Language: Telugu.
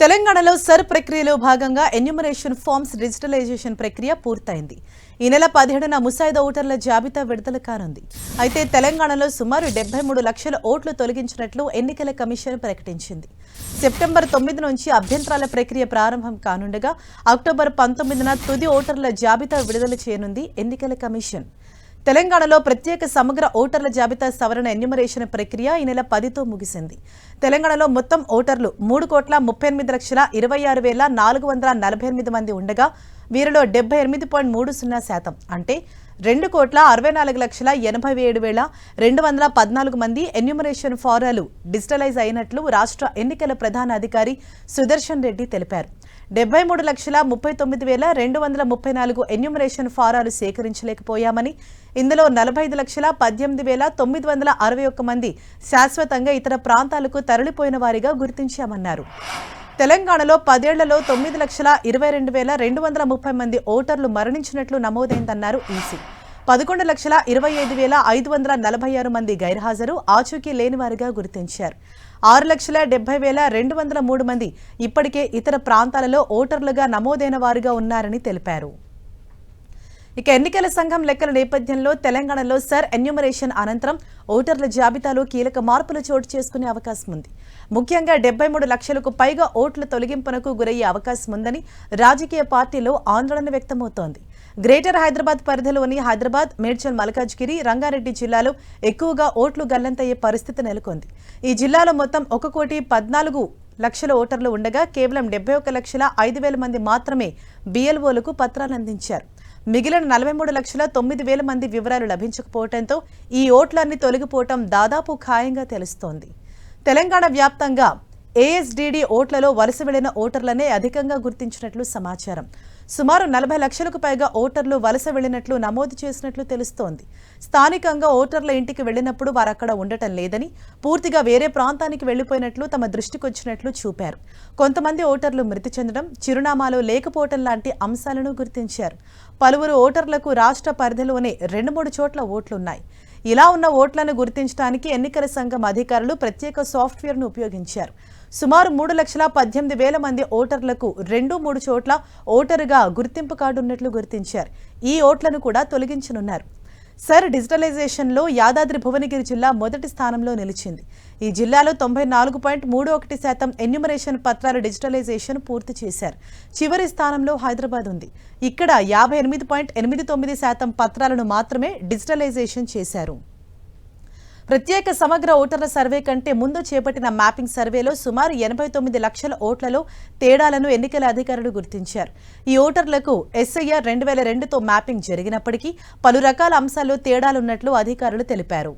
తెలంగాణలో సర్ ప్రక్రియలో భాగంగా ఎన్యూమరేషన్ ఫార్మ్స్ డిజిటలైజేషన్ ప్రక్రియ పూర్తయింది. ఈ నెల 17న ముసాయిదా ఓటర్ల జాబితా విడుదల కానుంది. అయితే తెలంగాణలో సుమారు 73 లక్షల ఓట్లు తొలగించినట్లు ఎన్నికల కమిషన్ ప్రకటించింది. సెప్టెంబర్ 9 నుంచి అభ్యంతరాల ప్రక్రియ ప్రారంభం కానుండగా అక్టోబర్ 19న తుది ఓటర్ల జాబితా విడుదల చేయనుంది ఎన్నికల కమిషన్. తెలంగాణలో ప్రత్యేక సమగ్ర ఓటర్ల జాబితా సవరణ ఎన్యూమరేషన్ ప్రక్రియ ఈ నెల 10తో ముగిసింది. తెలంగాణలో మొత్తం ఓటర్లు 3,38,26,448 మంది ఉండగా వీరిలో 78.30% అంటే 2,64,87,214 మంది ఎన్యూమరేషన్ ఫారాలు డిజిటలైజ్ అయినట్లు రాష్ట్ర ఎన్నికల ప్రధాన అధికారి సుదర్శన్ రెడ్డి తెలిపారు. 73,39,234 ఎన్యూమరేషన్ ఫారాలు సేకరించలేకపోయామని, ఇందులో 45,18,961 మంది శాశ్వతంగా ఇతర ప్రాంతాలకు తరలిపోయిన వారిగా గుర్తించామన్నారు. తెలంగాణలో 10 ఏళ్లలో 9,22,230 మంది ఓటర్లు మరణించినట్లు నమోదైందన్నారు ఈసీ. 11,25,546 మంది గైర్హాజరు, ఆచూకీ లేని వారిగా గుర్తించారు. 6,70,203 మంది ఇప్పటికే ఇతర ప్రాంతాలలో ఓటర్లుగా నమోదైన వారుగా ఉన్నారని తెలిపారు. ఇక ఎన్నికల సంఘం లెక్కల నేపథ్యంలో తెలంగాణలో సర్ ఎన్యూమరేషన్ అనంతరం ఓటర్ల జాబితాలో కీలక మార్పులు చోటు చేసుకునే అవకాశం ఉంది. ముఖ్యంగా 73 లక్షలకు పైగా ఓట్ల తొలగింపునకు గురయ్యే అవకాశం ఉందని రాజకీయ పార్టీలో ఆందోళన వ్యక్తమవుతోంది. గ్రేటర్ హైదరాబాద్ పరిధిలోని హైదరాబాద్, మేడ్చల్, మల్కాజ్గిరి, రంగారెడ్డి జిల్లాలో ఎక్కువగా ఓట్లు గల్లంతయ్యే పరిస్థితి నెలకొంది. ఈ జిల్లాలో మొత్తం 1,14,00,000 ఓటర్లు ఉండగా కేవలం 71,05,000 మంది మాత్రమే బిఎల్ఓలకు పత్రాలు అందించారు. మిగిలిన 43,09,000 మంది వివరాలు లభించకపోవడంతో ఈ ఓట్లన్నీ తొలగిపోవటం దాదాపు ఖాయంగా తెలుస్తోంది. తెలంగాణ వ్యాప్తంగా ఏఎస్డీడీ ఓట్లలో వలస వెళ్లిన ఓటర్లనే అధికంగా గుర్తించినట్లు సమాచారం. సుమారు 40 లక్షలకు పైగా ఓటర్లు వలస వెళ్లినట్లు నమోదు చేసినట్లు తెలుస్తోంది. స్థానికంగా ఓటర్ల ఇంటికి వెళ్లినప్పుడు వారు అక్కడ ఉండటం లేదని, పూర్తిగా వేరే ప్రాంతానికి వెళ్లిపోయినట్లు తమ దృష్టికొచ్చినట్లు చూపారు. కొంతమంది ఓటర్లు మృతి చెందడం, చిరునామాలో లేకపోవడం లాంటి అంశాలను గుర్తించారు. పలువురు ఓటర్లకు రాష్ట్ర పరిధిలోనే 2-3 చోట్ల ఓట్లున్నాయి. ఇలా ఉన్న ఓట్లను గుర్తించడానికి ఎన్నికల సంఘం అధికారులు ప్రత్యేక సాఫ్ట్వేర్ను ఉపయోగించారు. సుమారు 3,18,000 మంది ఓటర్లకు 2-3 చోట్ల ఓటరుగా గుర్తింపు కార్డు ఉన్నట్లు గుర్తించారు. ఈ ఓట్లను కూడా తొలగించనున్నారు. సర్ డిజిటలైజేషన్లో యాదాద్రి భువనగిరి జిల్లా మొదటి స్థానంలో నిలిచింది. ఈ జిల్లాలో 94.31% ఎన్యూమరేషన్ పత్రాల డిజిటలైజేషన్ పూర్తి చేశారు. చివరి స్థానంలో హైదరాబాద్ ఉంది. ఇక్కడ 58.89% పత్రాలను మాత్రమే డిజిటలైజేషన్ చేశారు. ప్రత్యేక సమగ్ర ఓటర్ల సర్వే కంటే ముందు చేపట్టిన మ్యాపింగ్ సర్వేలో సుమారు 89 లక్షల ఓట్లలో తేడాలను ఎన్నికల అధికారులు గుర్తించారు. ఈ ఓటర్లకు SIR 2002తో మ్యాపింగ్ జరిగినప్పటికీ పలు రకాల అంశాల్లో తేడాలున్నట్లు అధికారులు తెలిపారు.